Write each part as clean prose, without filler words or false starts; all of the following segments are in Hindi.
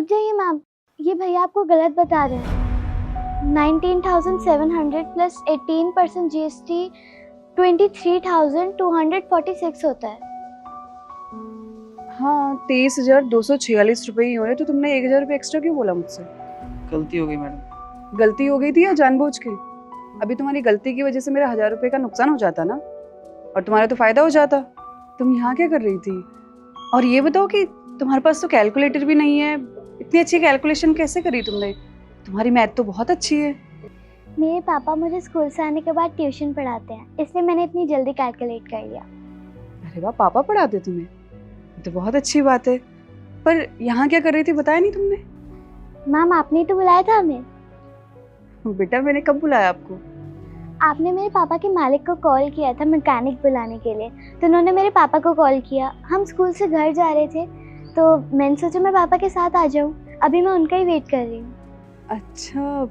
रुक जाइए मैम, ये भैया आपको गलत बता रहे हैं। 19,700 प्लस 18% GST 23,246 होता है। हाँ 23,246 रुपये ही हो रहे, तो तुमने 1,000 रुपये एक्स्ट्रा क्यों बोला मुझसे? गलती हो गई मैडम। गलती हो गई थी या जानबूझ के? अभी तुम्हारी गलती की वजह से मेरा 1,000 रुपये का नुकसान हो जाता ना, और तुम्हारा तो फायदा हो जाता। तुम यहाँ क्या कर रही थी? और ये बताओ कि तुम्हारे पास तो कैलकुलेटर भी नहीं है, इतनी अच्छी कैलकुलेशन कैसे करी तुमने? तुम्हारी मैथ तो बहुत अच्छी है। मेरे पापा मुझे स्कूल से आने के बाद ट्यूशन पढ़ाते हैं, इसलिए मैंने इतनी जल्दी कैलकुलेट कर लिया। अरे वाह, पापा पढ़ाते तुम्हें? ये तो बहुत अच्छी बात है। पर यहाँ क्या कर रही थी बताया नहीं तुमने? मैम आपने ही तो बुलाया था हमें। बेटा मैंने कब बुलाया आपको? आपने मेरे पापा के मालिक को कॉल किया था मैकेनिक बुलाने के लिए, तो उन्होंने मेरे पापा को कॉल किया। हम स्कूल से घर जा रहे थे तो मैंने सोचा मैं पापा के साथ आ जाऊं, अभी मैं उनका ही वेट कर रही हूँ। अच्छा,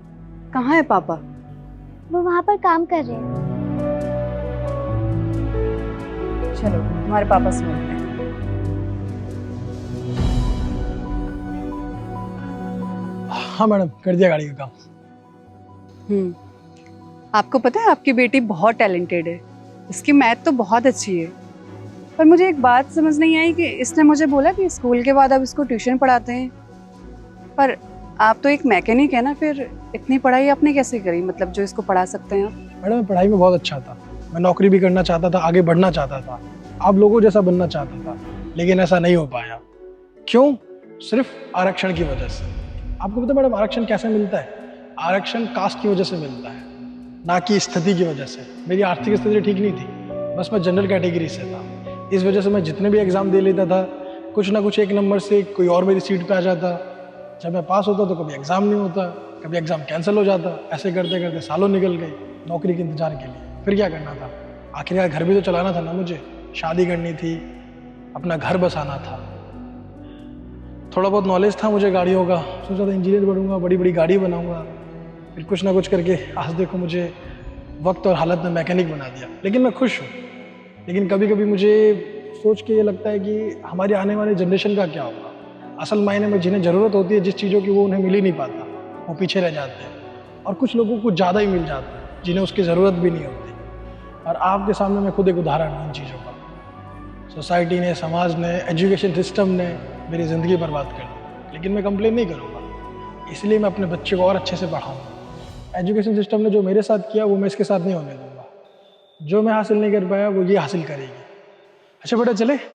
कहाँ है पापा? वो वहाँ पर काम कर रहे हैं। चलो तुम्हारे पापा से मिलते हैं। हाँ मैडम, कर दिया गाड़ी का काम। आपको पता है आपकी बेटी बहुत टैलेंटेड है, इसकी मैथ तो बहुत अच्छी है। पर मुझे एक बात समझ नहीं आई कि इसने मुझे बोला कि स्कूल के बाद आप इसको ट्यूशन पढ़ाते हैं, पर आप तो एक मैकेनिक है ना, फिर इतनी पढ़ाई आपने कैसे करी, मतलब जो इसको पढ़ा सकते हैं आप? मैडम मैं पढ़ाई में बहुत अच्छा था, मैं नौकरी भी करना चाहता था, आगे बढ़ना चाहता था, आप लोगों जैसा बनना चाहता था, लेकिन ऐसा नहीं हो पाया। क्यों? सिर्फ आरक्षण की वजह से। आपको पता है मैडम आरक्षण कैसे मिलता है? आरक्षण कास्ट की वजह से मिलता है, ना कि स्थिति की वजह से। मेरी आर्थिक स्थिति ठीक नहीं थी, बस मैं जनरल कैटेगरी से था, इस वजह से मैं जितने भी एग्जाम दे लेता था, कुछ ना कुछ एक नंबर से कोई और मेरी सीट पे आ जाता। जब मैं पास होता तो कभी एग्जाम नहीं होता, कभी एग्जाम कैंसिल हो जाता। ऐसे करते करते सालों निकल गए नौकरी के इंतजार के लिए। फिर क्या करना था? आखिरकार घर भी तो चलाना था ना, मुझे शादी करनी थी, अपना घर बसाना था। थोड़ा बहुत नॉलेज था मुझे गाड़ियों का, सोचा था इंजीनियर बनूंगा, बड़ी बड़ी गाड़ी बनाऊंगा। फिर कुछ ना कुछ करके आज देखो मुझे वक्त और हालत ने मैकेनिक बना दिया। लेकिन मैं खुश हूँ। लेकिन कभी कभी मुझे सोच के ये लगता है कि हमारी आने वाली जनरेशन का क्या होगा। असल मायने में जिन्हें ज़रूरत होती है जिस चीज़ों की, वो उन्हें मिल ही नहीं पाता, वो पीछे रह जाते हैं। और कुछ लोगों को ज़्यादा ही मिल जाता है जिन्हें उसकी ज़रूरत भी नहीं होती। और आपके सामने मैं खुद एक उदाहरण हूँ इन चीज़ों का। सोसाइटी ने, समाज ने, एजुकेशन सिस्टम ने मेरी ज़िंदगी बर्बाद कर दी। लेकिन मैं कंप्लेन नहीं करूँगा, इसलिए मैं अपने बच्चे को और अच्छे से पढ़ाऊँगा। एजुकेशन सिस्टम ने जो मेरे साथ किया वो मैं इसके साथ नहीं होने दूँगा। जो मैं हासिल नहीं कर पाया वो ये हासिल करेगी। अच्छा बेटा चले।